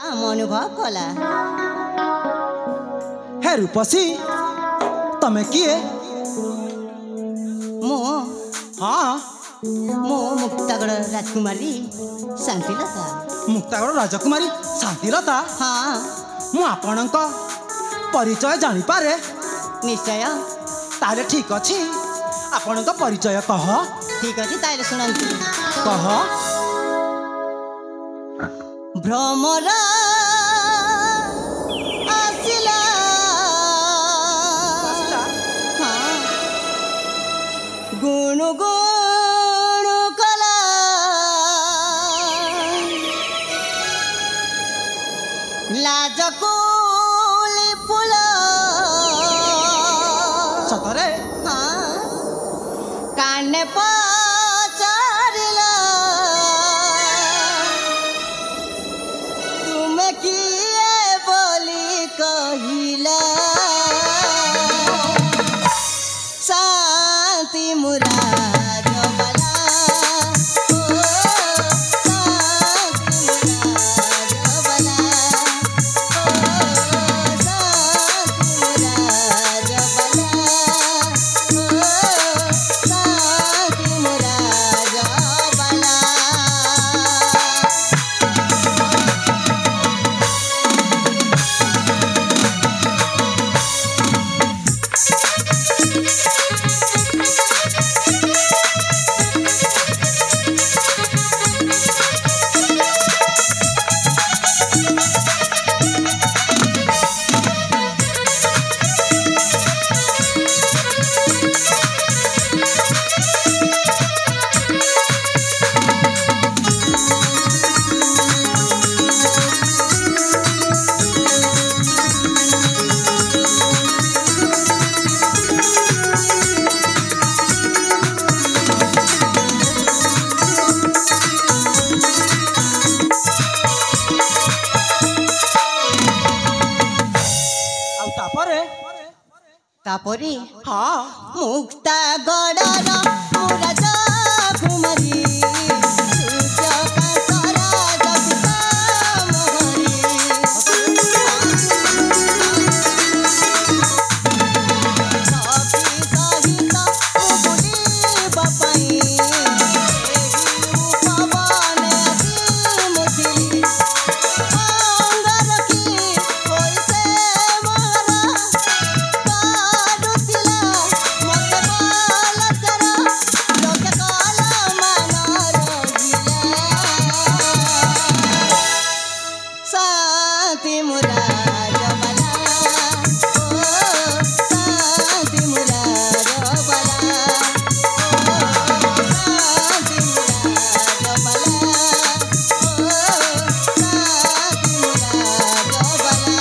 अनुभव कला हे रूपसी तमे किए मो हाँ मो मुक्तागढ़ राजकुमारी शांतिलता मुक्तागढ़ राजकुमारी शांतिलता हाँ मु आपणक परिचय जानी पारे निश्चय ताले ठीक अछि आपणक परिचय कह ठीक अछि ताले सुनंती कह भ्रमरा आसिला हाँ गुण गुण कला लाजकुली फूल सतरे हाँ काने पचारिला तुमे किए बोली कहिला शांति मुराद वाला ओ शांति मुराद वाला ओ शांति मुराद वाला ओ शांति मुराद वाला आउ तापरे तापरी हाँ मुक्ता गड़र मुराज कुमारी सूर्यकांतरा जपिता मोहरी सखी सहित बुलिबा ପାଇଁ ଏହି ପବନ ଆସି ମୁଥିଲି ଅଙ୍ଗରକି ହୋଇसे ମହରା ପାରୁଥିଲା ମତେ ବଳକର ଲୋକେ କଲ ମାନ ରହିଲା शांति मुराद वाला ओ शांति मुराद वाला ओ शांति मुराद वाला ओ शांति मुराद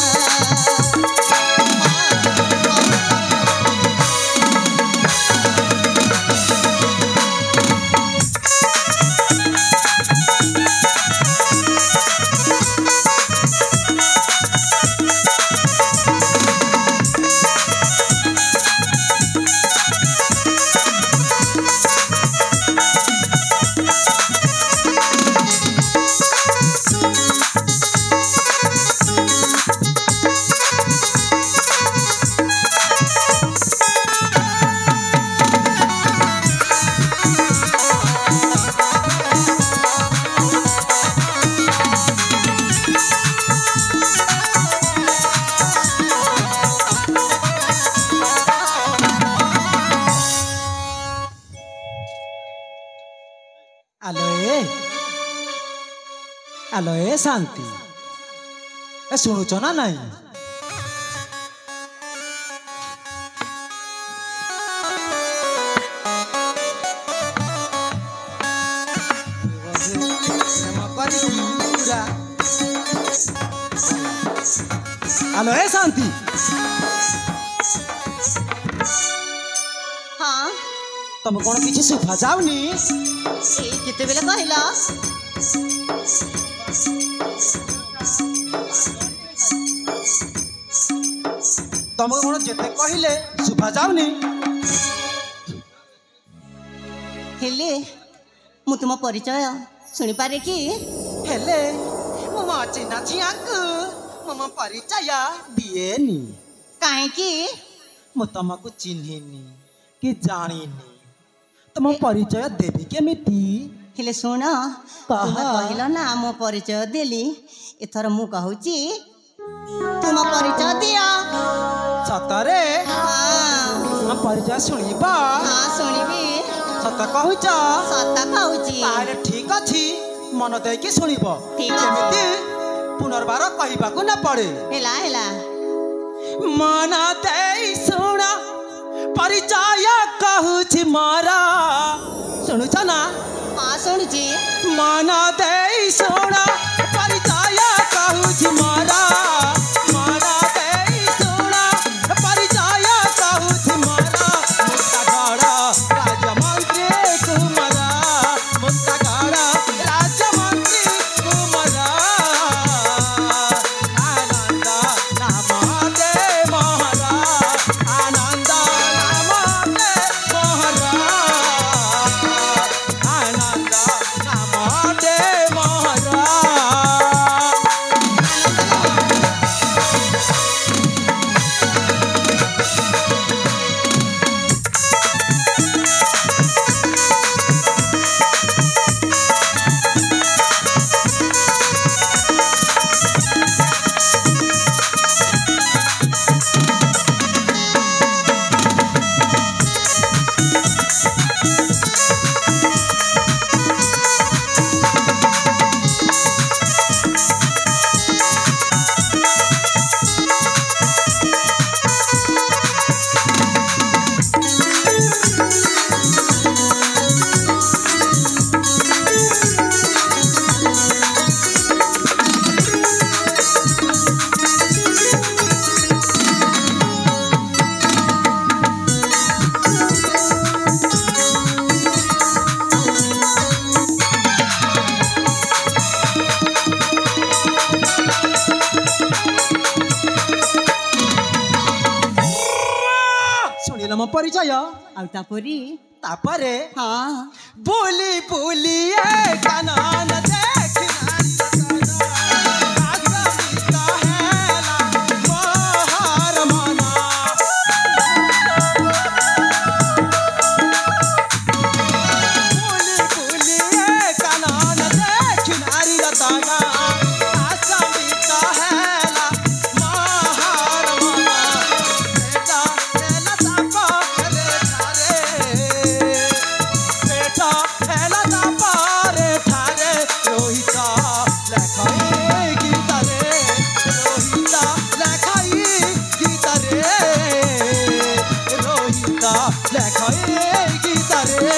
आलो ए शांति ए शुणुच ना नहीं आलो ए शांति हाँ तुम कौन किसी सुखा जाओनी केते बेले कहला तुमको कौन जेते कहले सुखा जाओनी हेले मु तुम परिचय शुणी पारे कि हेले ମୋ ଚିହ୍ନା ଝିଆଙ୍କୁ ମୋ ପରିଚୟ ଦିଏନି କାହିଁକି ମୁଁ ତମକୁ ଚିହ୍ନିନି କି ଜାଣିନି ତମ ପରିଚୟ ଦେବି କେମିତି ହେଲେ ଶୁଣ ତୁମେ କହିଲ ନା ମୋ ପରିଚୟ ଦେଲି ଏଥର ମୁଁ କହୁଛି ତୁମ ପରିଚୟ ଦିଅ ସତରେ ହଁ ମୋ ପରିଚୟ ଶୁଣିବ ହଁ ଶୁଣିବି ସତ କହୁଛ ସତ କହୁଛି ତାହେଲେ ଠିକ ଅଛି ମନ ଦେଇକି ଶୁଣିବ ଠିକ ଅଛି। ଯେମିତି ପୁନର୍ବାର କହିବାକୁ ନ ପଡ଼େ ହେଲା ହେଲା ମନ ଦେଇ ଶୁଣ ପରିଚୟ କହୁଛି ମୋର ଶୁଣୁଛ ନା ହଁ ଶୁଣୁଛି ମନ ଦେଇ ଶୁଣ ପରିଚୟ କହୁଛି ମୋର ମନ ଦେଇ ଶୁଣ ପରିଚୟ କହୁଛି ମୋର ମୁକ୍ତାଗଡ଼ ରାଜମନ୍ତ୍ରୀ କୁମାର ମୁକ୍ତାଗଡ଼ ରାଜମନ୍ତ୍ରୀ କୁମାର ଆନନ୍ଦ ନାମ ଦେ ମୋହର ଆନନ୍ଦ ନାମ ଦେ ମୋହର ଆନନ୍ଦ ନାମ ଦେ ମୋହର ଶୁଣିଲ ମୋ ପରିଚୟ ଆଉ ତାପରି ତାପରେ ହଁ ବୁଲି ବୁଲି ଏ କାନନ ଦେଖିନା ଆସମିତ ହେଲା ମୋହର ମନ ବୁଲି ବୁଲି ଏ କାନନ ଦେଖିନାରି ରତନ ଆସମିତ ହେଲା ମୋହର ମନ ବେଟା ହେଲା ତାପ ହେଲେ ଥାରେ ବେଟା ହେଲା ତାପରେ ଥାରେ ରୋହିତ ଲେଖାଇ ଗୀତାରେ ରୋହିତ ଲେଖାଇ ଗୀତାରେ ରୋହିତ ଲେଖାଇ ଗୀତାରେ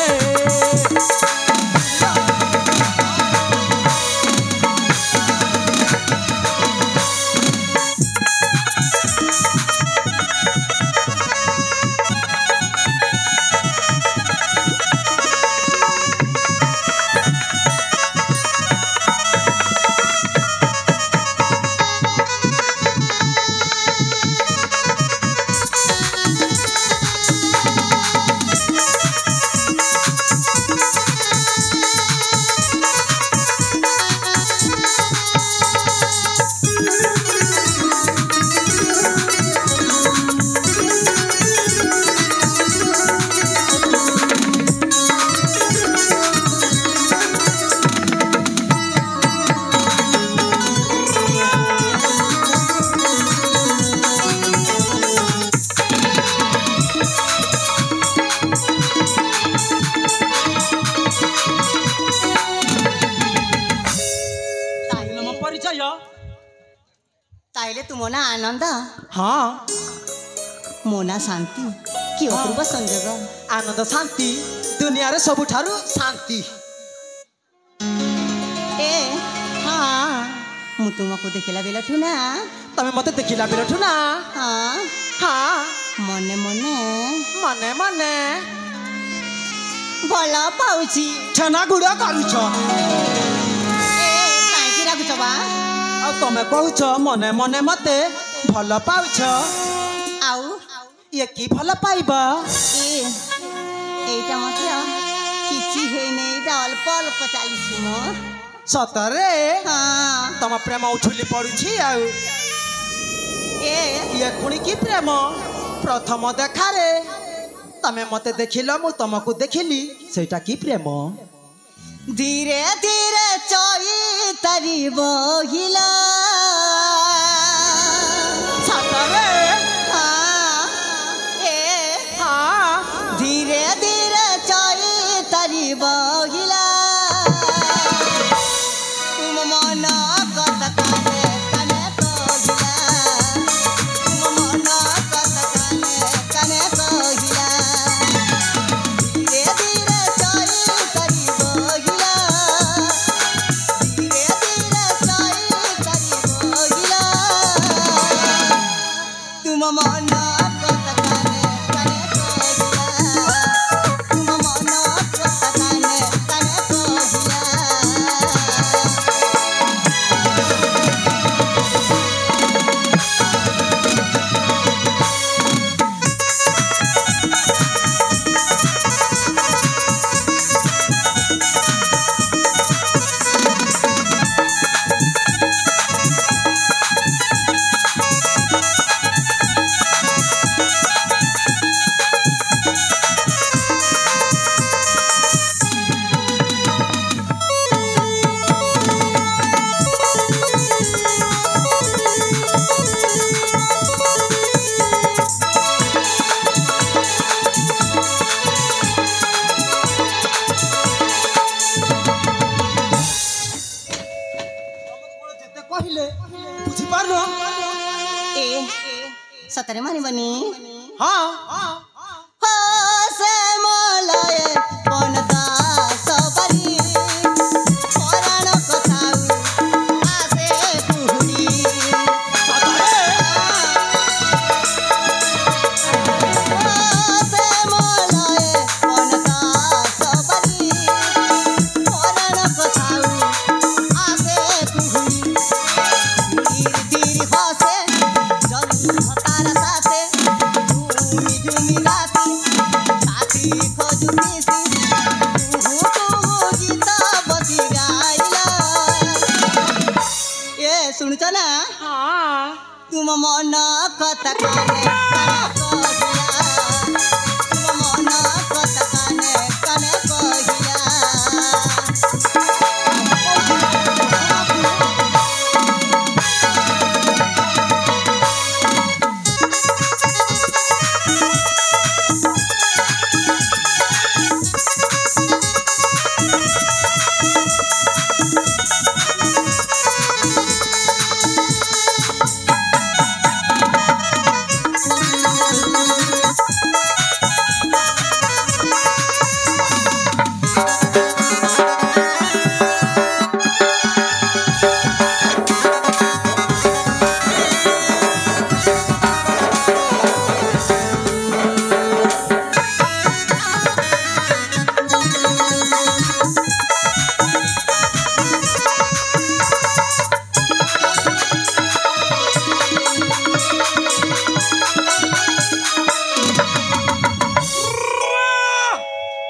ଶୁଣିଲ ମୋ ପରିଚୟ ତାହେଲେ ତୁମ ନା ଆନନ୍ଦ ହଁ ମୋ ନା ଶାନ୍ତି କି ଅପୂର୍ବ ସଂଯୋଗ ଆନନ୍ଦ ଶାନ୍ତି ଦୁନିଆରେ ସବୁଠାରୁ ଶାନ୍ତି ଏ ହଁ ମୁଁ ତୁମକୁ ଦେଖିଲା ବେଳଠୁ ନା ତମେ ମତେ ଦେଖିଲା ବେଳଠୁ ନା ହଁ ହଁ ମନେ ମନେ ମନେ ମନେ ଭଲ ପାଉଛି ଛେନା ଗୁଡ଼ କରୁଛ ଏ କାହିଁକି ରାଗୁଛ ବା ଆଉ ତମେ କହୁଛ ମନେ ମନେ ମତେ ଭଲ ପାଉଛ ଆଉ ଇଏ କି ଭଲ ପାଇବ ଏଇଟା ମଧ୍ୟ କିଛି ହେଇନି ଏଇଟା ଅଳ୍ପ ଅଳ୍ପ ଚାଲିଛି ମୋ सतरे हाँ तम प्रेम उछुली पड़ुछि आउ ए ये खुणी की प्रेम प्रथम देखारे तमे मते देखिल मु तुमको देखिली सेटा की प्रेम धीरे धीरे चैतारी बहिला सतरे हाँ ए हाँ धीरे धीरे चैतारी बहिला तुम मन कत काने काने कहिला तुम मन कत काने काने कहिला धीरे धीरे चैतारी बहिला धीरे धीरे चैतारी बहिला तुम मन कत काने काने कहिला तुम मन कत काने काने कहिला जेते कहिले बुझी पारलो ए सतरे मानी बनी हाँ हो से मलय बनता सबरी पराण कथाउ आसे कुहुरी सतरे हो से मलय बनता सबरी पराण कथाउ आसे कुहुरी धीर धीर हसे जल हतार साथे झुमी झुमी राती साथी खोजुतीसी तुहु तुहु गीत बसी गाइला ए सुनछ ना हाँ तुम मन कथा काने काने कहिला तुम मन कथा काने काने कहिला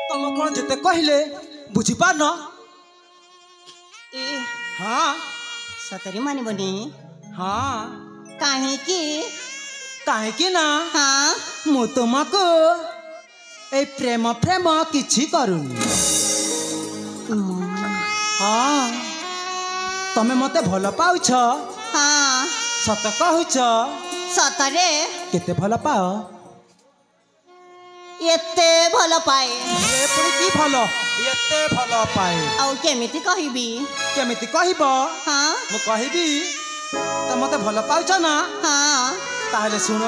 तम कौन जेते कहिले बुझी पारन ए हाँ सतरी मानी बनी हाँ काहे कि काहेकि ना हाँ मु तुमको ए प्रेम प्रेम किछि करूनी हाँ तमे मते भल पाउछ हाँ सत कहूछ सतरे केते भल पाओ एते भल पाए ए पुणी की भल एते भल पाए आउ केमिति कहिबी केमिति कहब हाँ मु कहबी त मते भल पाउछ ना हाँ ताहले सुन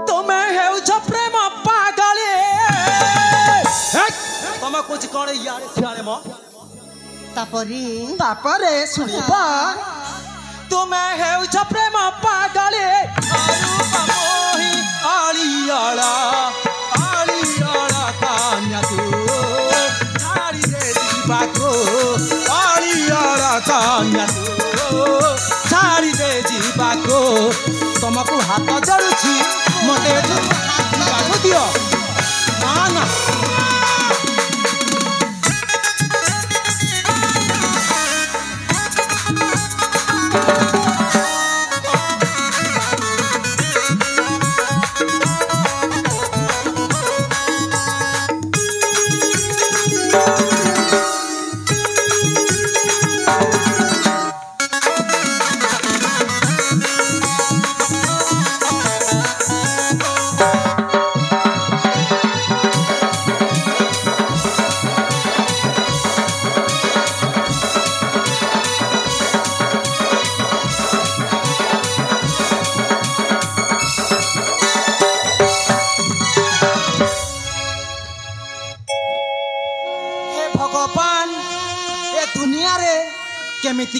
तुमे हेउछ प्रेम पागले तमे कुछ करे यार सियारे म तापरी तापरे सुनिबा तुमे हेउछ प्रेम पागले अरूप मोही आलियाला कान्या तू छाड़ी दे जीवाको आलियाला कान्या तू छाड़ी दे जीवाको तुमको हाथ जड़ुछि मते जीवाको दियो ना ना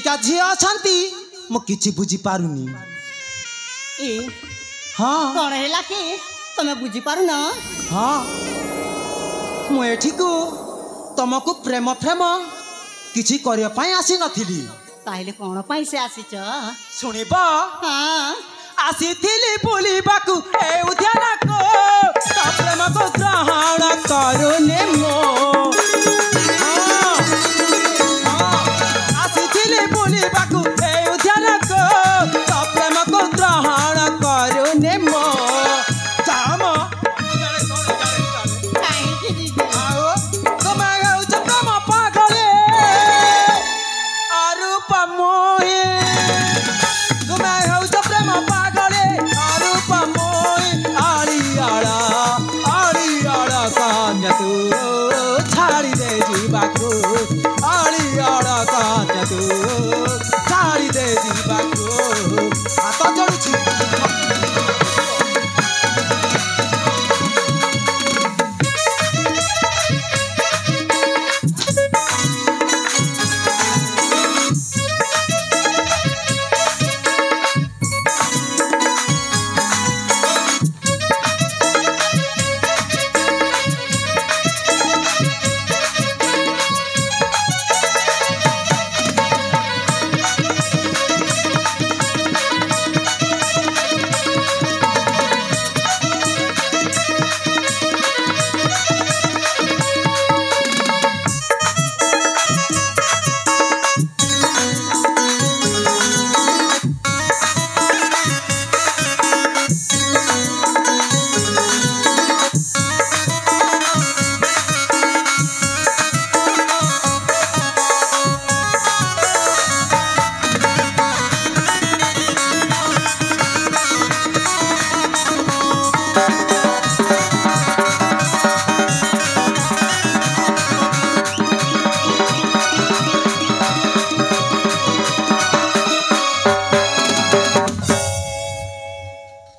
केतिका झी अछंती मु किछि बुझी पारुनी ए हाँ कौन है कि तुम्हें बुझी पारू ना हाँ मु एठिकु तुमको प्रेम प्रेम किछि करिया पई आसी नथिली ताहले कौन पाई से आसीच सुनिब हाँ आसीथिली बुलिबाकू ए उद्यान को तो प्रेम को ग्रहण करुने मो आसीथिली बुलिबाकू ए उद्यान को तो प्रेम को ग्रहण करुने मो जाम काहे की दीदी आओ तुम गौच तुम पागले अरूप मोहे तुम गौच प्रेम पागले अरूप मोहे आलियाड़ा कान्या तू छाड़ी दे जीवाकू आलियाड़ा कान्या तू छाड़ी दे जीवाकू हाथ जोड़ुछि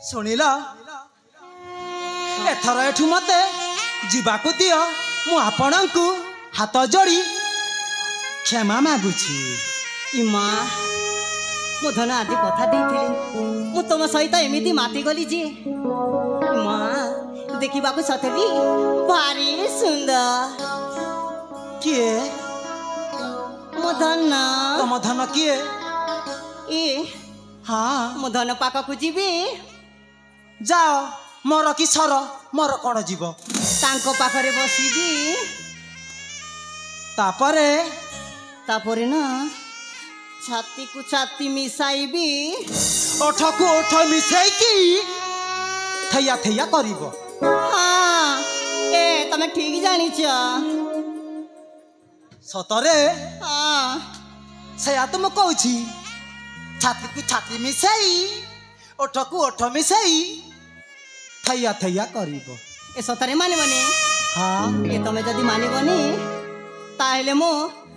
सुनिला एथर एठू मते जीवाकू दियो मु आपणकू हाथ जोड़ी क्षमा मागुछि इमा मु धन आदि कथा देइथिली मु तुम सहित एमिति माति गली जी इमा देखिबाकू सतली भारी सुंदर किए मु धन तम धन किए ए हाँ मु धन पाखकू जीवी जाओ मोर कि सर मोर कौन जीव तांको पाखरे बसिबी तापरे तापरे ना छाती को छाती मिसाइबी ओठ को ओठ मिसेकी थैया थैया करिब हाँ ए तमे ठीक जानिछ सतरे हाँ सया तुम कहूछि छाती को छाती मिसाई ओठ को ओठ मिसाई थैया थैया करिब ए सतरे मानिबनी हाँ ए तमे जदि मानिबनी ताहेले मो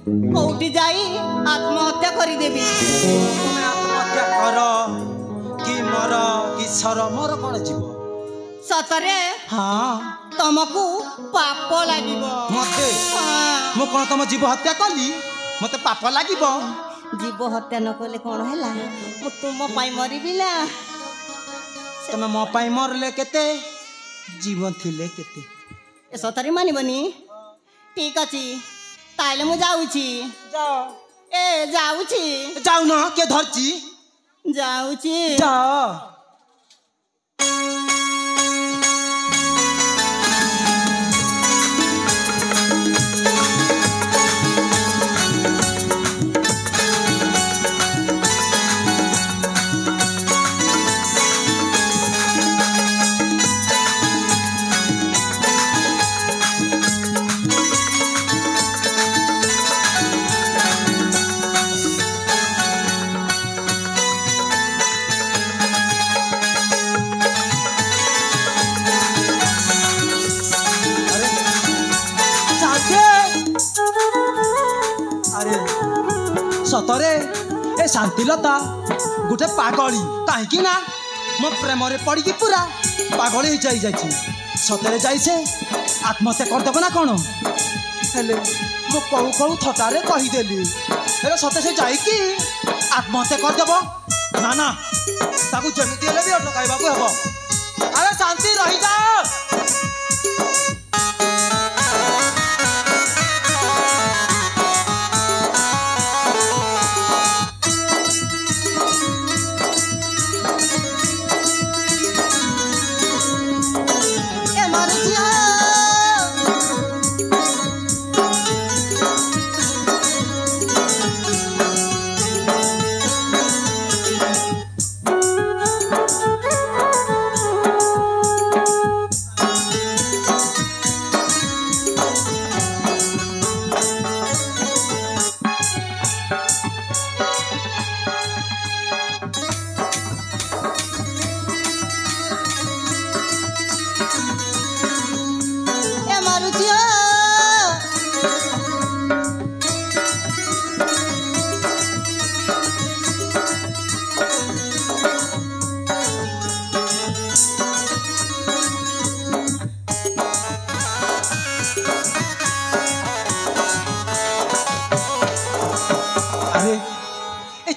कोउटी जाई आत्महत्या करी देबी तुम आत्महत्या कर कि मर कि सर मोर कौन जीव सतरे हाँ तमकू पाप लागिबो मते हाँ मु कौन तुम जीव हत्या कली मते पाप लागिब जीव हत्या न कले कौन हैला मु तुम पाई मरिबिला तमे मो पाई मरले केते जीवन थिले केते ए सतरे मानिबनी ठीक अछि ताइले मु जाउछि जाओ ए जाउछि जाऊ न के धरची जाउछि जाओ सतरे ए शांतिलता गोटे पागली कहीं ना मो प्रेम पड़ी पूरा पागल हो जाई सतरे जाई से आत्महत्या करदेव ना कौन हेले मु कहू कहू थटारे कहीदेली हेले सते से जाइकी आत्महत्या करदेव ना ना ताकू जमीती हेले भी अटकाइबा को हेबो अरे शांति रही जाओ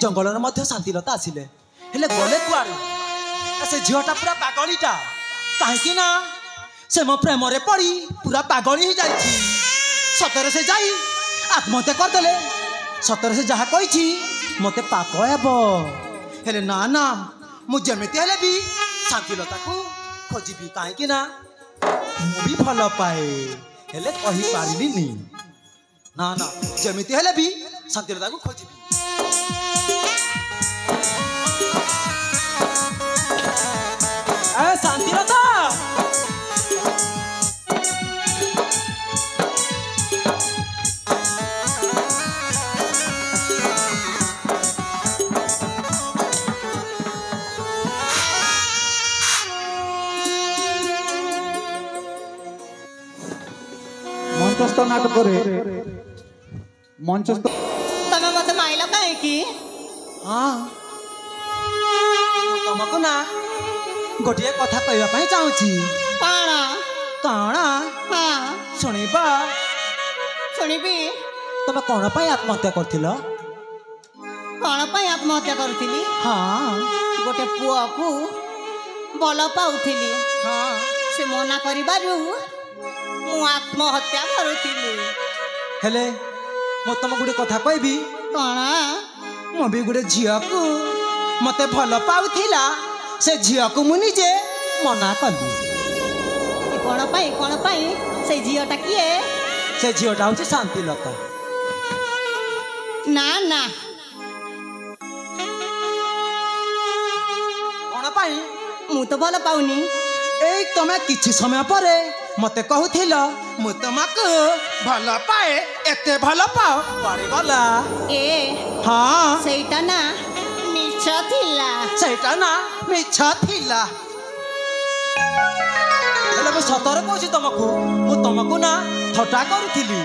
जंगल मध्य शांतिलता आसिले हेले गले कुआड़े से झीटा पूरा पागलीटा कहीं ना से मो प्रेम पड़ी पूरा पागली ही जाइए सतरे से जाई आत्महत्या करदेले सतरे से जहाँ कही मत पाप हेले ना ना मुझे हेले भी शांतिलता को खोजी कहीं ना भी भल पाए हेले कही पारिनी ना ना जमीती हेले भी शांतिलता को खोजी शांतिलता मंचस्थ नाटक मंचस्थ तमे मते माइला काहे की हाँ तुमको ना गोटे कथा कहवाई चाहूँगी कौन शुणा शुणबी तुम कौन पर आत्महत्या कर कौन पर आत्महत्या करी हाँ गोटे पुआ को भल पाऊली हाँ से मना करू मु आत्महत्या करूली हेले मु तुम गोटे कथा कहबी कौन मु भी गोटे झील को मत भल पाऊला से झील को मु निजे मना कली कौन से झीलटा किए से झीलटा हूँ शांतिलता ना ना कौन मु तो भल पाऊनी ए तमे किछि समय परे मते कहूथिल मु तुमको भल पाए एते भल पाओ पड़े गला ए हाँ सेटा ना मिछ थिला सेटा ना मिछ थिला हेले मैं सतर कहूछि तुमको मु तुमको ना थटा करूथिली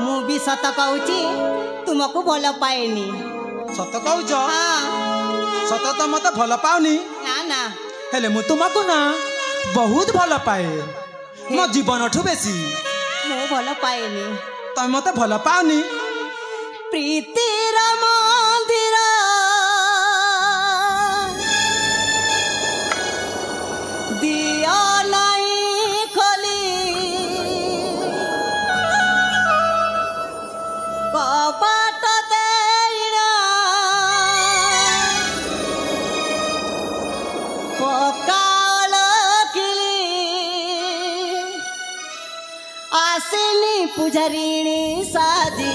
मु भी सत कहूछि तुमको भल पाएनी सत कहूछ हाँ सत तो मते भल पाउनी ना ना हेले मु तुमको ना बहुत भल पाए मो जीवन ठू बेसी मु भल पाएनी तुम मते भल पाउनी प्रीतिर मंदिर दिया नहीं खोली कबाट देना पकाल किली आसिनी पुजारिणी साजी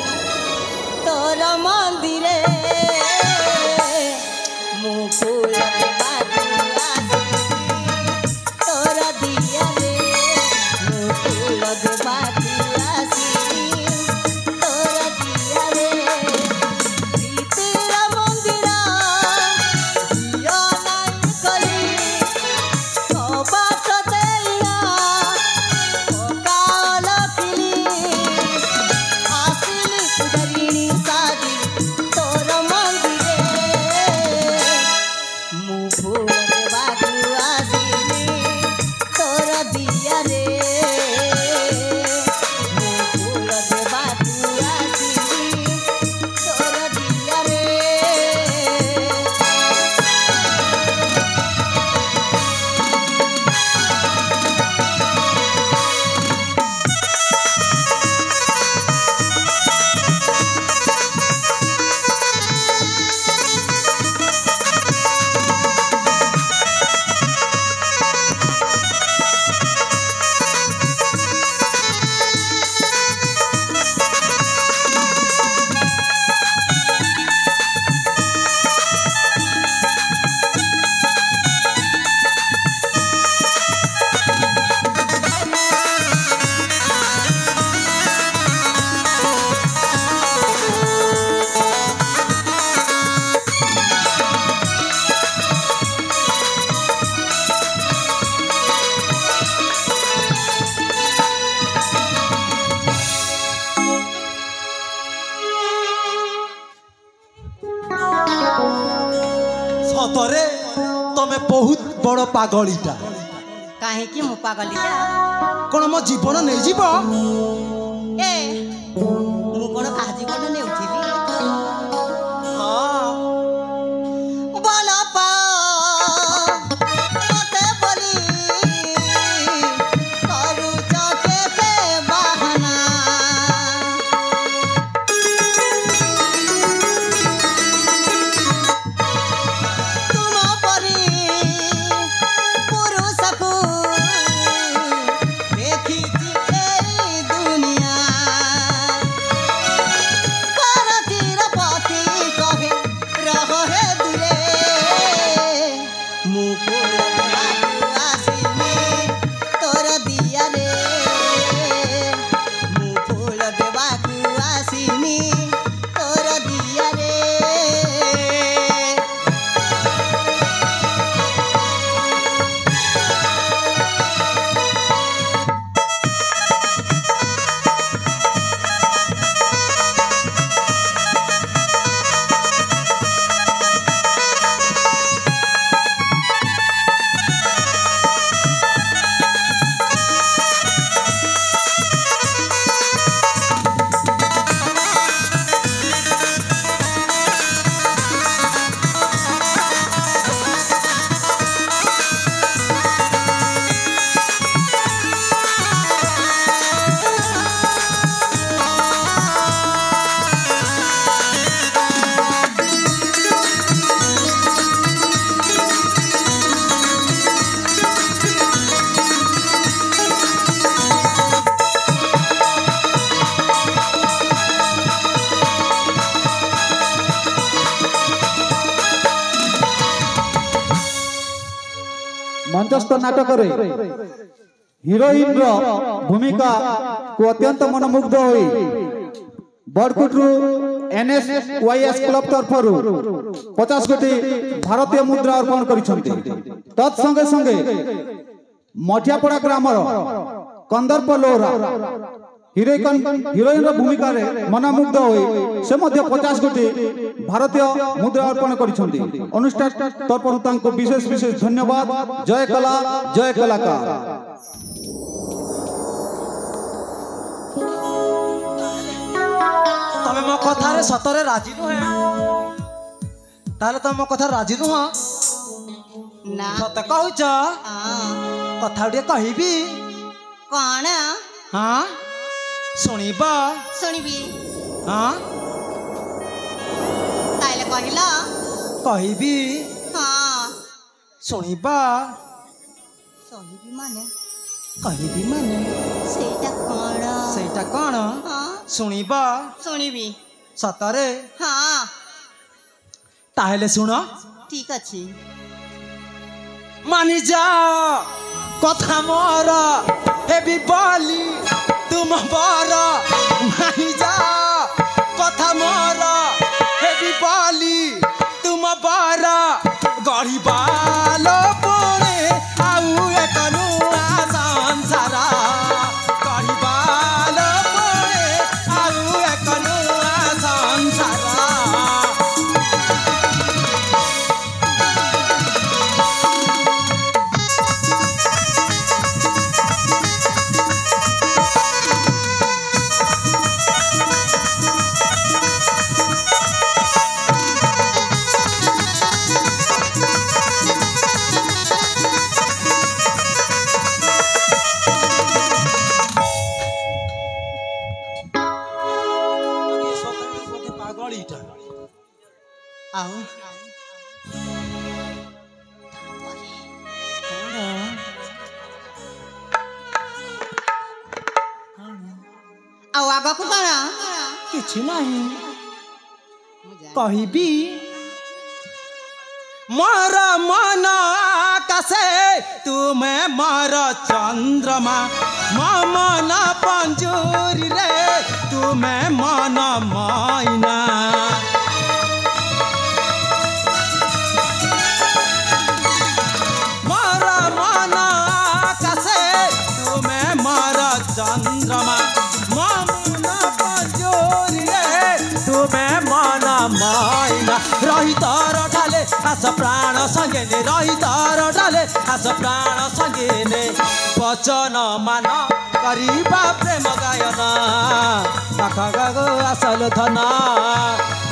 तोर मंदिरे मु फूल तोर दिया रे मु फूल तोर दिया रे प्रीतिर मंदिर दिया नहीं कली कबाट देना पकाल किली आसिनी पुजारिणी साजी तोर सतरे तमे बहुत बड़ पागलीटा काहेकि मु पागलिया कौन मो जीवन नहीं जीव ए मु कोन काहा जीवन नेउथिली हाँ बोल पा मते बोली करू चके पे बहाना तुम परी पुरुष को देखी ए दुनिया करतीर पति कहे रहो हे दूरे मु फूल देवाकू आसीनी तोर दिया रे मु फूल देवाकू आसीनी तोर दिया रे मंचस्थ नाटक हिरोइन भूमिका को अत्यंत मनमुग्ध होई बड़कुटरू NSYS क्लब तरफरु 50 कोटी भारतीय मुद्रा अर्पण करिसंती तत्संगे संगे मठियापड़ा ग्रामर कंदर्प लोरा हिरोइन भूमिका रे मनमुग्ध होई से मध्य 50 कोटी भारतीय मुद्रा अर्पण करिसंती अनुष्ठान तरफरु तांको विशेष विशेष धन्यवाद जय कला जय कलाकार तमे मो कथा रे सतरे राजी नुहे ताले तमे मो कथा राजी नुह ना सत कहूच कथा उडे कहिबी कौन हाँ सुनिबा शुणबी हाँ ताइले कहला कहिबी हाँ सुनिबा शुणबी माने कहिबी माने सेटा कौन हाँ सुनिबा शुणबी सतरे हाँ ताहेले सुन ठीक अच्छी मानि जा कथा मोर हेबी बोली तुम बर मानि जा कथा मोर हेबी बोली तुम बर गढ़ीबालो पुणे आउ एक नुआ संसार गढ़ीबालो पुणे आउ एक नुआ संसार आओ आओ आगा को करा किछि नहीं कहिबी मोर मन आकाशे तुमे मोर चंद्रमा मन पंजूरी रे तुमे मन मैना मोर मन आकाशे तुमे मोर चंद्रमा मन पंजूरी रे तुमे मन मैना रही तर ढाले आस प्राण संगे ने रही तर डाले आस प्राण संगे ने वचन मान करिबा प्रेम गायन पाख गो आसल धन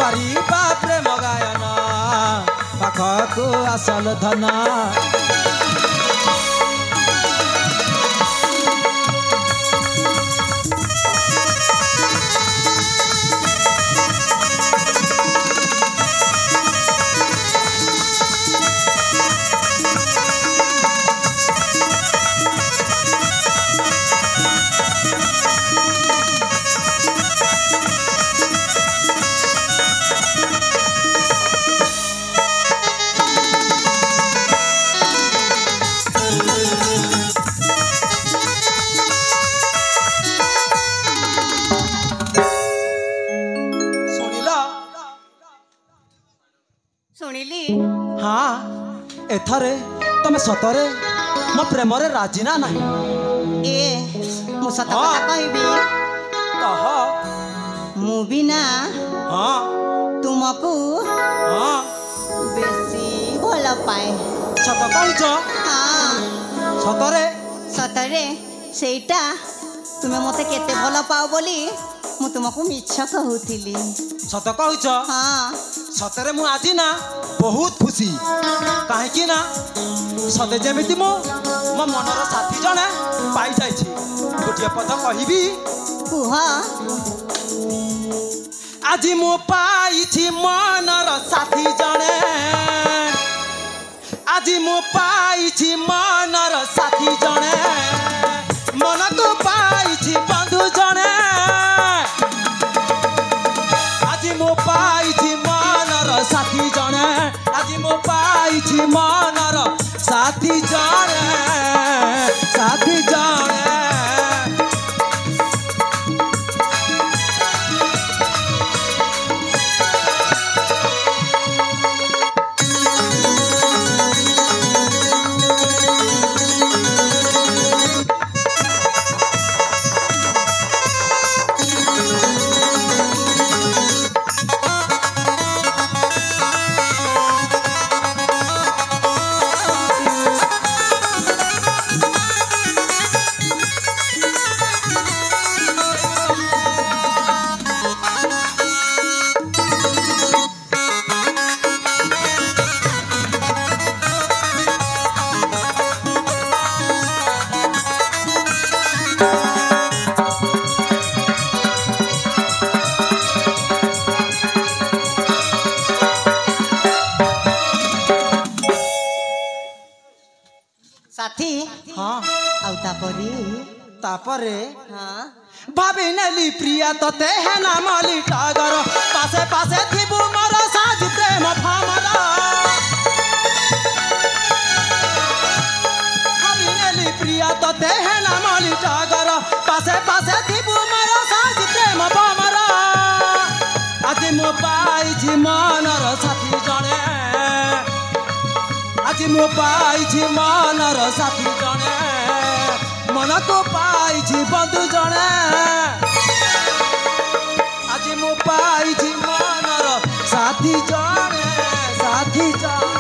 करिबा प्रेम गायन पाख को आसल धन शुणिली हाँ एथरे तमे सतरे मो प्रेम रे राजी ना नहीं ए मु सत कथा कहबी कह मु भी ना हाँ तुमको हाँ बेसी भल पाए सत कहूच हाँ सतरे सतरे सेटा तुमे मते केते भल पाओ बोली मु तुमको मिछ कहूथिली सत कहूच हाँ सतरे मु आज ना बहुत खुशी कहीं ना सते जमीती मो मनर साथी जने पाई जाइछि गोटे पद कहबी कुह आज मु पाइछि मनर साथी जने आज मु पाइछि मनर साथी जने मन को पाइछि बंधु जने आज मु पाइछि मनर साथी जने आज मु पाइछि मनर साथी जने साथी जने साथी हाँ तापरे हाँ भाभी नेली प्रिया तते है ना माली टागर पासे पासे थिबु मोर साज प्रेम भामरा भाभी नेली प्रिया तते है ना माली टागर पासे पासे थिबु मोर साज प्रेम भामरा आज मो पाइछि मनर साथी जने आज मो पाइछि मनर साथी जने मन को पाइछि बंधु जने आज मो पाइछि मनर साथी जने साथी जने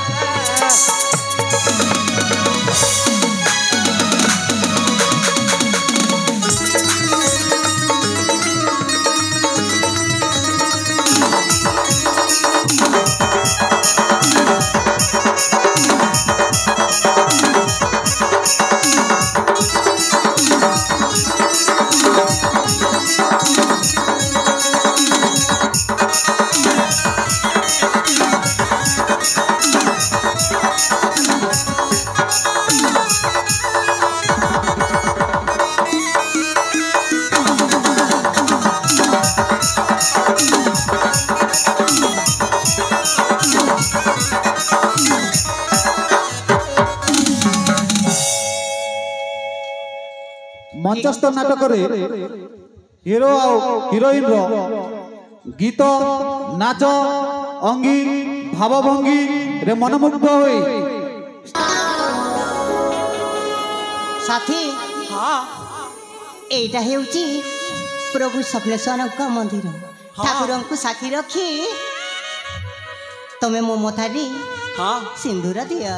मंचस्थ नाटक हिरो आ हिरोइन गीत नाच अंगी भावभंगी रे मनमुग्ध होई साथी हाँ एटा हेउची प्रभु सप्लेश्वर मंदिर ठाकुर को साथी रखी ତମେ ମୋ ମଥାରେ ହଁ ସିନ୍ଦୁର ଦିଅ।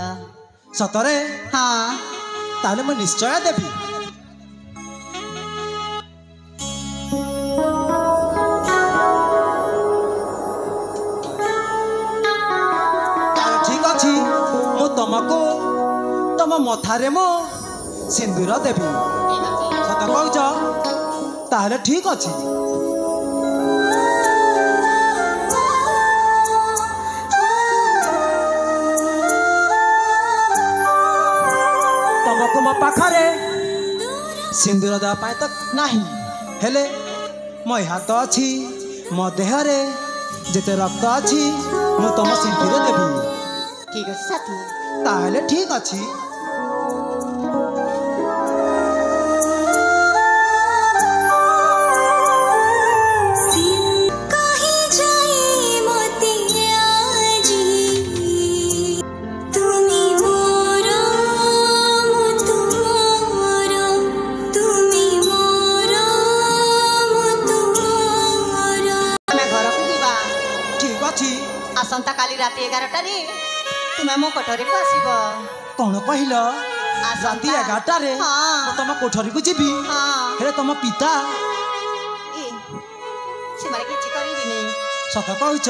ସତରେ? ହଁ। ତାହେଲେ ମୁଁ ନିଶ୍ଚୟ ଦେବି। ଠିକ ଅଛି, ମୁଁ ତମକୁ ତମ ମଥାରେ ମୁଁ ସିନ୍ଦୁର ଦେବି। ସତ କହୁଛ? ତାହେଲେ ଠିକ ଅଛି। ତମକୁ ମୋ ପାଖରେ ସିନ୍ଦୁର ଦେବା ପାଇଁ ତ ନାହିଁ, ହେଲେ ମୋ ହାତ ଅଛି, ମୋ ଦେହରେ ଯେତେ ରକ୍ତ ଅଛି ମୁଁ ତମ ସିନ୍ଦୁର ଦେବି। ଠିକ ଅଛି ସାଥୀ। ତାହେଲେ ଠିକ ଅଛି। ଆସନ୍ତା କାଲି ରାତି 11টাରେ ତୁମେ ମୋ କୋଠରୀକୁ ଆସିବ। କଣ କହିଲ? ରାତି 11টাରେ ମୁଁ ତମ କୋଠରୀକୁ ଯିବି? ହେଲେ ତମ ପିତା ସେମାନେ କିଛି କରିବିନି। ସତ କହୁଛ?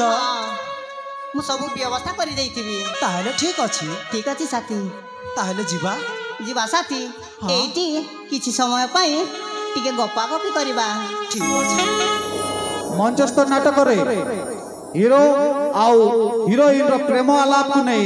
ମୁଁ ସବୁ ବ୍ୟବସ୍ଥା କରିଦେଇଥିବି। ତାହେଲେ ଠିକ ଅଛି। ଠିକ ଅଛି ସାଥୀ। ତାହେଲେ ଯିବା। ଯିବା ସାଥୀ। ଏଇଠି କିଛି ସମୟ ପାଇଁ ଟିକେ ଗପାଗପି କରିବା। ଠିକ ଅଛି। ମଞ୍ଚସ୍ଥ ନାଟକରେ ହିରୋ ଆଉ ହିରୋଇନର ପ୍ରେମ ଆଲାପକୁ ନେଇ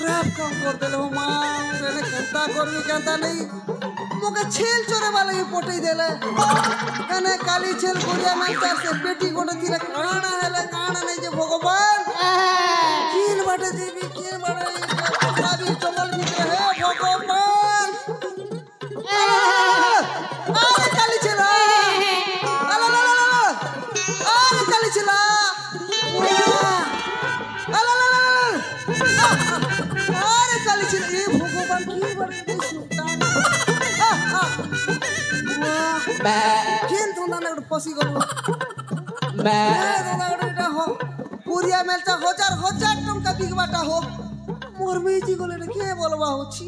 खराब काम कर देले हो मां मैंने कंता करबी कंता नहीं मोके छेल चोरे वाला ही पटई देले कने काली छेल कोरिया में चार से पेटी कोटे तिले काना हेले काना नहीं जे भगवान कील बाटे देवी कील बाटे साबी जंगल भीतर है भगवान अरे काली छेल अरे काली छेल अरे काली छेल ए भगवान की बड़ी सुल्तान केन धंदा ना पसी गलो धंदा गडा हो पुरिया मेलता हजार हजार टंका बिगबाटा हो मोर मेजी गले के बोलबा होछि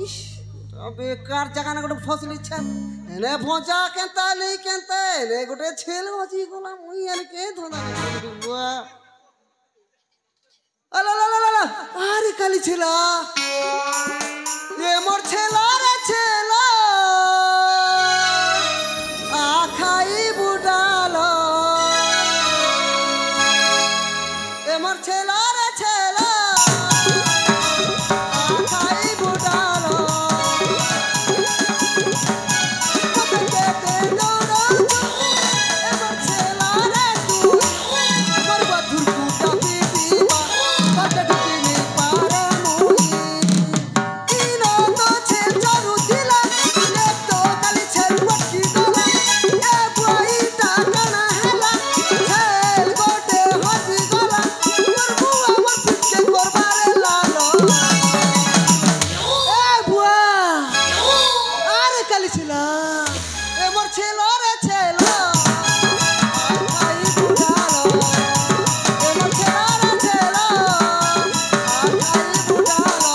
बेकार जगह ना गडा फसली छ एने भोजा केनता नहीं केनता एने गडे छेल होछि गला मुई एने के धंदा बुआ अला ला ला ला अरे काली छेला ये मोर छेला रे छेला आखाई बुडालो ए मोर छेला रे छेला आखाई बुडालो पते ते दौड़ो ए मोर छेला रे तू मोर बधुर टूटा पीपी बा पते टिनी पारे मुई ছিল এমর ছিল রে ছিল ভাই বুঝালো এমর ছিল রে ছিল ভাই বুঝালো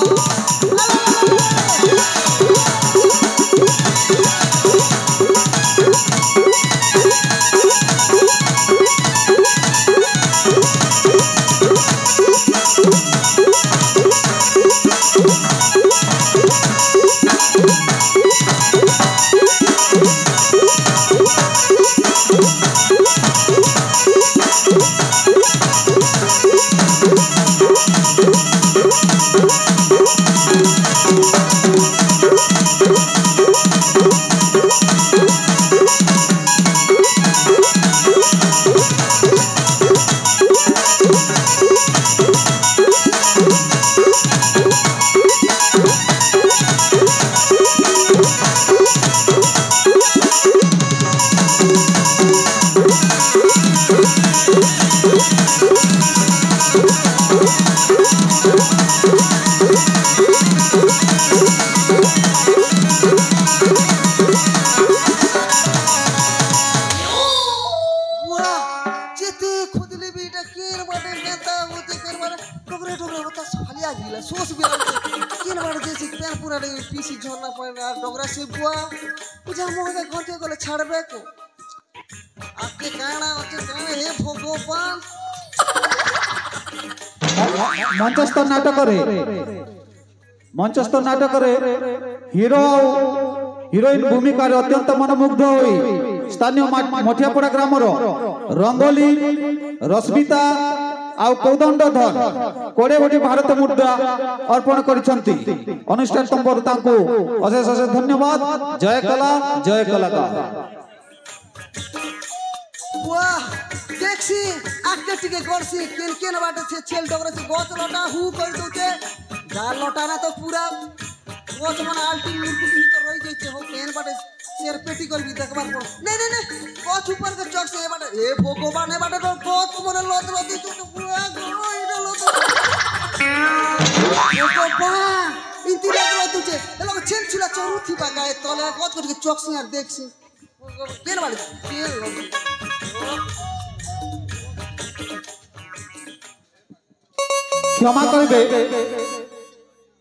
सोच भी किन बार जैसे पेन पूरा पीसी झरना पर डोगरा से बुआ पूजा मोहके घंटे गले छाड़बे को आके काना हे भगवान मंचस्थ नाटक हिरो हिरोइन भूमिका अत्यंत मनमुग्ध होई स्थानीय मठियापड़ा ग्रामर रंगोली रश्मिता आउ कौदंडधर 20 कोटी भारत मुद्रा अर्पण करिसंती अनुष्ठान तंबर तांको अशेष अशेष धन्यवाद। जय कला जय कलाकार। वाह देखसी आके टिके करसी केन केन बाटे छे छेल डगरे से गच लटा हु कर दोते गाल लटा ना तो पूरा गच मन आल्टी मुर्कु भीतर रही जैते हो केन बाटे शेर पेटी कर भी देखबार पड़ नहीं नहीं नहीं गच ऊपर के चौक से ए बाटे ए भगवान ए बाटे तो गच मन लत लती तो पूरा गरो इडा लत भगवान इंती लत तुझे ए लोग छेल छुला चरू थी बागाए तले गच के चौक से यार देखसी केन बाटे केन क्षमा करेंगे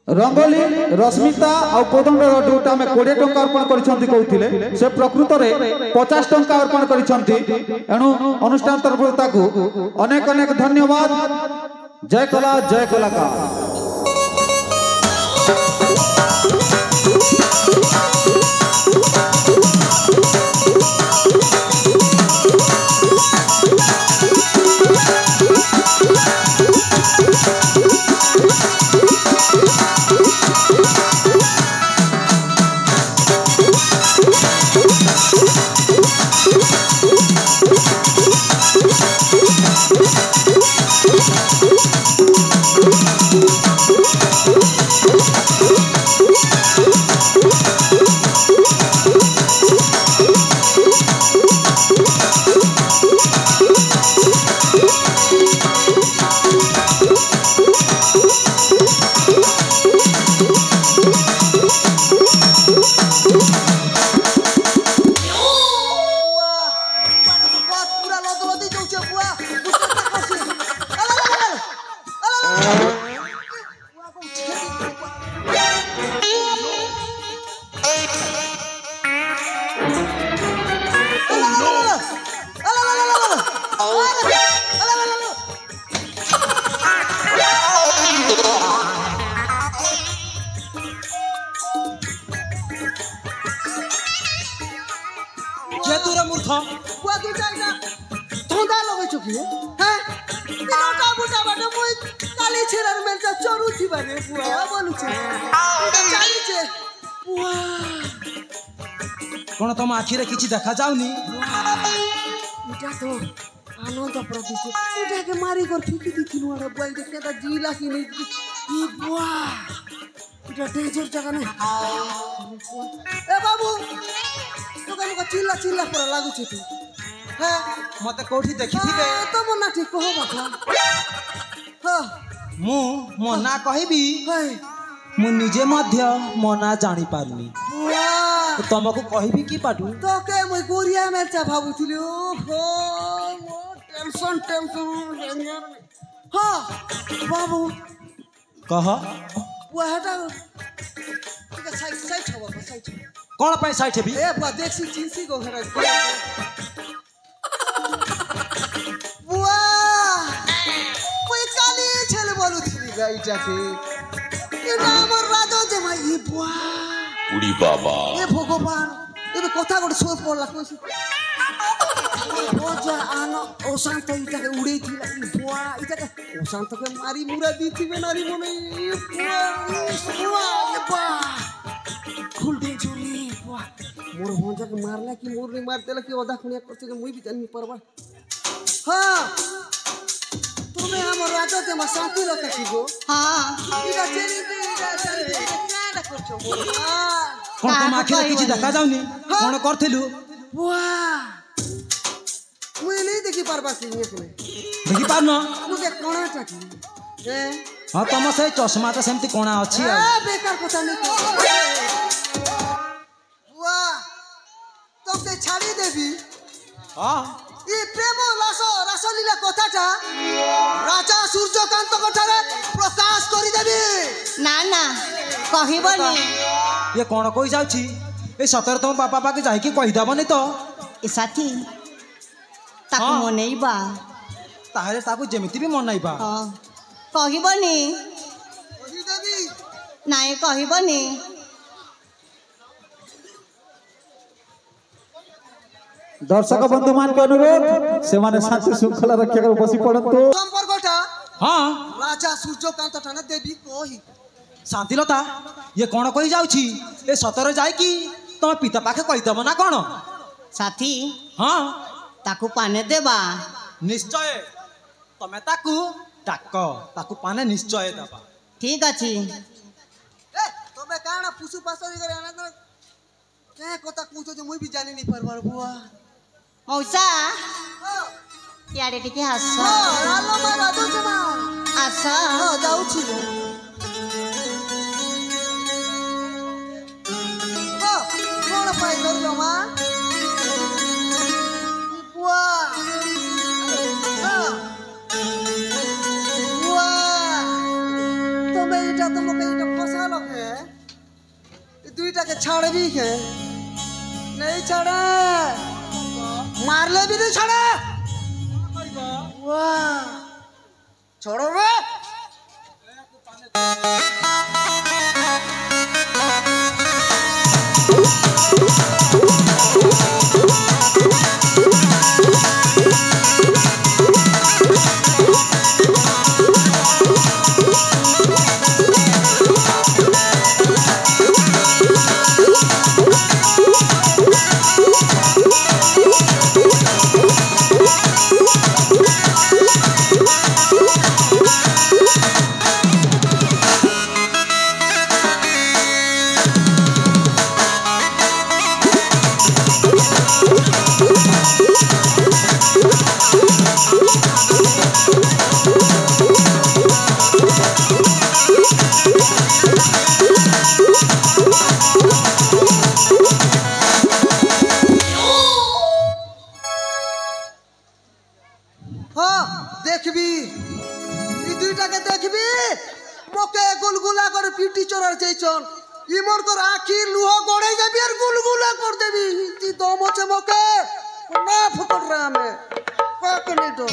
रंगोली रश्मिता और कोदंड जोटा में 20 टंका अर्पण करिसंती कहथिले से प्रकृत रे 50 टंका अर्पण करिसंती एणु अनुष्ठान तरफ ताकू अनेक अनेक धन्यवाद। जय कला जय कलाकार। कौन तुम आखिरे किछि देखा जाउनी इटा तो आनंद प्रतिष्ठा इटा के मारी कर फिकी दिथिनु अरे बोल देखे त जिला कि नहीं ई बुआ इटा डेंजर जगह नहीं ए बाबू तो कनु का चिल्ला चिल्ला पर लागु छी तू हां मते कोठी देखि थिबे तो मना ठीक कहो बाटा हां मु मना कहबी हाय मु निजे मध्य मना जानि पारुनी बुआ तुमको कहबी कि पाटू तो के मुई गोरिया मेरचा भाबुथिली ओहो मो टेंशन हाँ बाबू कह वहटा साइड साइड हो बाबा साइड कौन पाई साइड हेबी ए बा देखसी चिंसी को हेरा बुआ मुई काली छेल बोलुथिली गाइटाके এটা আমার রাজা জামাই ই বুয়া উড়ি বাবা এ ভগবান এবে কথা গড় সব পড়লা কইছি ওজা আনো অশান্ত ইটাকে উড়েই দিলা ই বুয়া ইটাকে অশান্তকে মারি মুরা দিছিবে নারী মনে ই বুয়া এ বুয়া খুল দে চুরি বুয়া মোর ভঞ্জাকে মারলা কি মোর নে মার দেলা কি ওদা খুনিয়া করতে যে মুই বি জানি পারবা হ্যাঁ তুমি আমার রাজা জামা শান্তি লতা কি গো হ্যাঁ ইটা চেরি দে ইটা চেরি দে কাটা করছো বুয়া कौन तुम आखिर किसी देखा जाऊनी कौन करथिलु बुआ मुई नहीं देखी पारबा सिंह के देखि पार न मुझे कोना टाकी ए हां तुम से चश्मा तो सेमती कोना अछि ए बेकार কথা नहीं बुआ তোকে ছাড়ি দেবি हां এই প্রেম রাসলীলা কথাটা রাজা সূর্যকান্ত কথারে প্রকাশ করি দেবি না না কহিবনি ये कौन कहि जाउछि ए सतर तुम बापा पाके जाई कि कहि दबनी तो ए साथी ताकू हाँ। मनेइबा ताहले ताकू जेमिति भी मन नाइबा हाँ कहिबनी করি দেবি ନାଇଁ କହିବନି दर्शक बंधु मान के अनुरोध से माने शांति श्रृंखला रक्षा कर बसी पड़ंतु সম্পর্কটা हां রাজা সূর্যকান্ত ঠানে দেবী কহি शांतिलता ये कौन कहि जाउछि ए सतर जाई कि तुम पिता पाखे कहि दब ना कोन ସାଥୀ हां ତାକୁ ପାନେ ଦେବା निश्चय तमे ताकू डाक ताकू पाने निश्चय दबा ଠିକ ଅଛି ए तबे काना पुसु पासरी करे आना तो কে কথা কইছো যে মুই বি জানি নি পারবার বুয়া ମଉସା ଇଆଡ଼େ ଟିକେ ଆସ আলো মা রাজা জামা ଆସ যাଉଛି কোন পাই ধরল মা বুয়া বুয়া তুমি এটা তোমাকে এটা ফসালো কে দুইটাকে ছাড়বি কে नहीं ছাড়ে মারলে भी नहीं ছাড়ে वाह छोड़ो रे দেখবি এই দুইটাকে দেখবি মোকে গুলগুলা করে পিটি চড়ার চাইছন ইমন কর আখি লুহ গড়াই যাবি আর গুলগুলা কর দেবি তুই দম আছে মোকে না ফুকট রে আমি কাকে নেই তো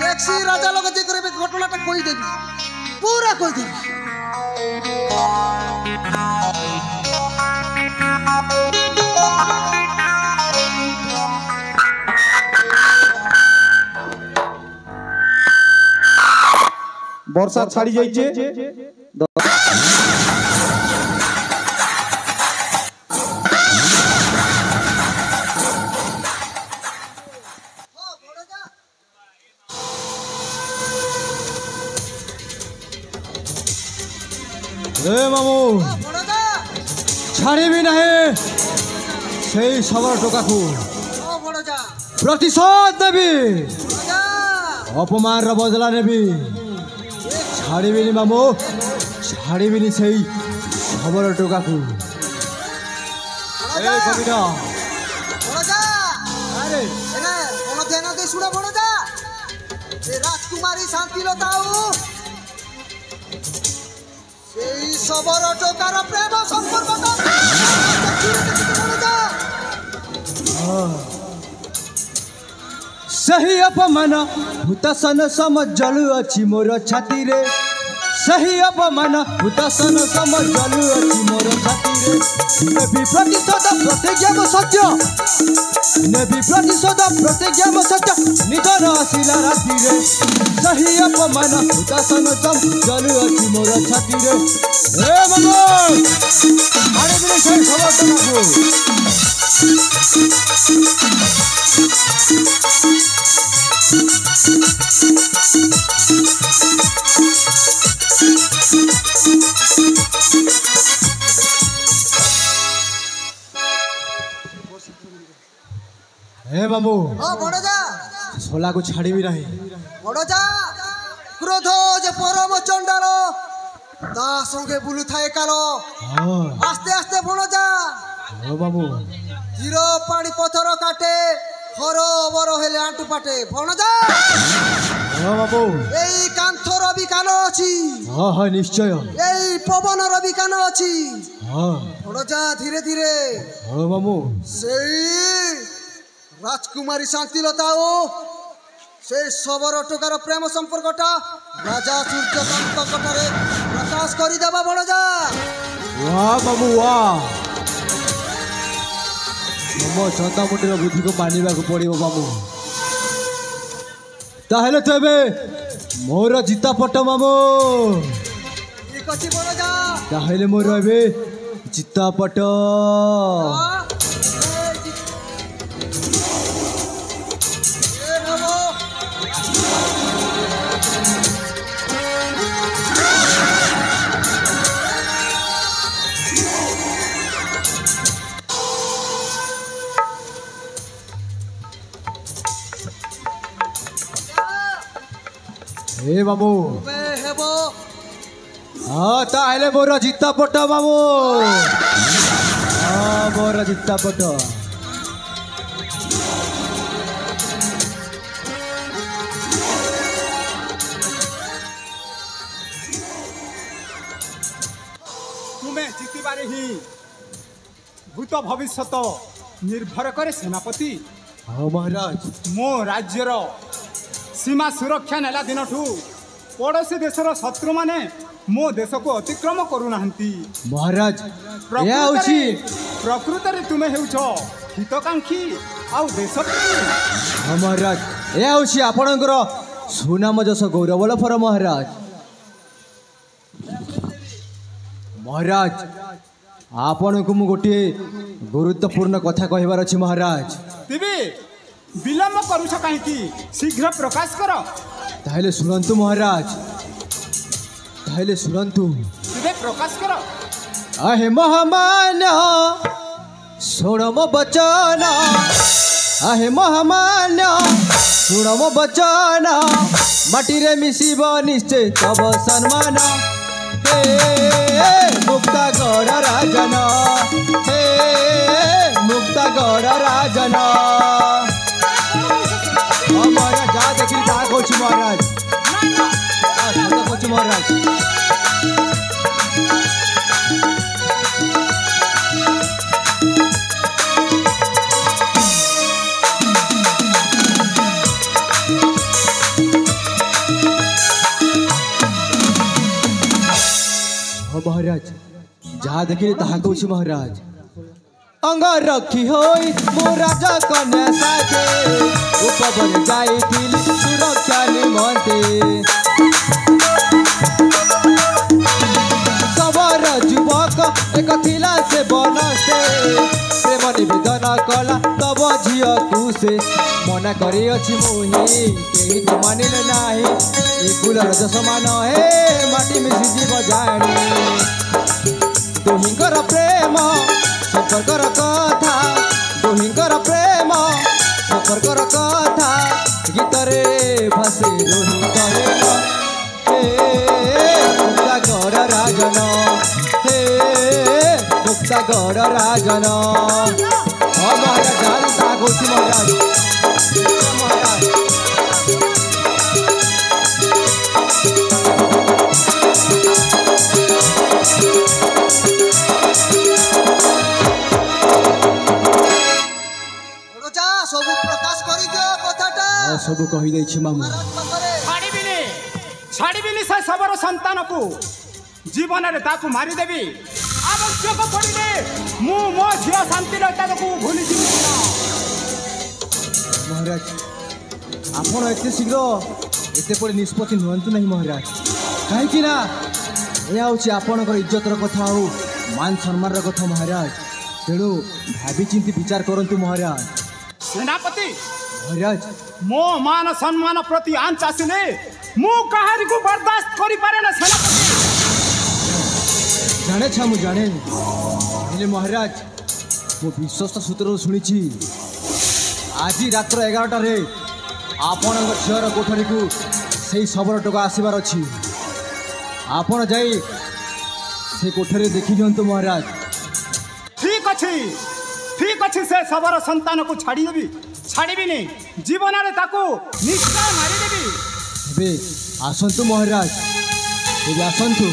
দেখছি রাজা লগে যে করে ঘটনাটা কই দেবি পুরা কই দেবি वर्षा छाड़ी जाइए মামু ছাড়িবি নাহে সেই সবার টোকাকু প্রতিশোধ নেবি অপমানর বদলা নেবি ছাড়িবিনি মামু ছাড়িবিনি সেই সবার টোকাকু ए कविता বড়জা अरे এনে কোন ধ্যান দে শুনে বড়জা এ রাজকুমারী শান্তিলতাও সেই সবর টোকার প্রেম সম্পর্কটা বড়জা सही अपमान हुतासन समझ जलु अछि मोर छाती रे सही अपमान हुतासन समझ जलु अछि मोर छाती रे नेबी प्रतिशोध प्रतिज्ञा मो सत्य नेबी प्रतिशोध प्रतिज्ञा मो सत्य निधन आसिला राती रे सही अपमान हुतासन समझ जलु अछि मोर छाती रे ए मगो आरे दिने से खबर तनाबो हे बाबू ও বড়জা सोला को छाड़ी भी नहीं বড়জা ক্রোধ যে পরম চণ্ডাল তা সঙ্গে বুলু থাকে কালো हाँ আস্তে আস্তে বড়জা हाँ बाबू ধীর পানি পথর কাটে হর বর হেলে আঁটু পাটে বড়জা हाँ बाबू এই কান্থর বিকান অছি हाँ हाँ निश्चय এই পবনর বিকান অছি हाँ বড়জা ধীরে ধীরে हाँ बाबू সেই রাজকুমারী শান্তিলতাও সেই সবর টোকার প্রেম সম্পর্কটা রাজা সূর্যকান্ত কটারে প্রকাশ করে দেবা বড়জা वाह बाबू वाह मो छता मुंडर बुद्धि को मानिबा को पड़िबो बाबू ताहेले तेबे मोर जीता पट मामो ঠিক আছে বড়জা ताहेले मोर एबे जीता पट ए बाबू হেব हाँ ताहेले मोर जीता पट मामो हाँ मोर जीता पट ତୁମେ ଜିତିବାରେ ହିଁ ଭୂତ ଭବିଷ୍ୟତ ନିର୍ଭର କରେ ସେନାପତି हाँ महाराज ମୋ ରାଜ୍ୟର ସୀମା ସୁରକ୍ଷା ନେଲା ଦିନଠୁ ପଡ଼ୋଶୀ ଦେଶର ଶତ୍ରୁମାନେ ମୋ ଦେଶକୁ ଅତିକ୍ରମ କରୁନାହାନ୍ତି महाराज या होची ପ୍ରକୃତରେ ତୁମେ ହେଉଛ ହିତକାଂକ୍ଷୀ ଆଉ ଦେଶପ୍ରେମୀ हाँ महाराज या होची आपणकर सुनाम जस गौरवल फर महाराज महाराज आपण को मु गोटे गुरुत्वपूर्ण कथा कहबार अछि महाराज ତେବେ ବିଳମ୍ବ କରୁଛ କାହିଁକି ଶୀଘ୍ର ପ୍ରକାଶ କର ताहेले सुनंतु महाराज ताहेले सुनंतु ତେବେ ପ୍ରକାଶ କର आहे महामान्य सुणम बचन आहे महामान्य सुणम बचन माटी रे मिसिब निश्चय तब सम्मान हे मुक्ता गौड़ राजन हे मुक्ता गौड़ राजन महाराज जा देखी ता कहूँ महाराज कहूँ महाराज महाराज जहाँ देखिले ताहा कहूँ महाराज अंग रखी होई मो राजा कन्या साथे उपवन जाइथिल सुरक्षा निमंते सबर युवक एक थिला से बनस्ते प्रेम निवेदन कला तब झियो तू से मना करी अछि मोहि केही तो मानिले नाही ई गुलर जसमान हे माटी मिसी जीव जानी तुहिंकर प्रेम संपर्कर कथा तुहिंकर प्रेम संपर्कर कथा गीतरे भासे रोहि कहे हे मुक्ता गौड़ राजन हे मुक्ता सागर राजन हाँ महाराज जान ता कहूँ महाराज महाराज रोजा सब प्रकाश करी दियो कथाटा सब कही देछि मामू छाड़बी से सबर संतान को जीवन में ताकू मारिदेवी आवश्यक पड़े मु मो झील शांति लता को भूली महाराज आपण एते शीघ्र एते पड़े निष्पत्ति नुहतु नहीं महाराज कहीं ना यह हूँ आपणकर इज्जतर कथा हो मान सम्मान कथा महाराज तेणु भावी चिंती विचार करंतु महाराज सेनापति महाराज मो मान सम्मान प्रति आंच आसिले मु कहारी को बर्दाश्त करि पारे ना सेनापति जाने छा मु जाने हेले महाराज मो विश्वस्त सूत्र शुणी आज रात्र 11टा रे आपण झीर कोठरी को से शबर टोका आसबार अच्छी आपण जाई से कोठरी देखी दिंतु महाराज ठीक अच्छी से शबर संतान को छाड़देवी छाड़बी जीवन में ताकू निश्चय मारिदेवी आसंतु महाराज आसंतु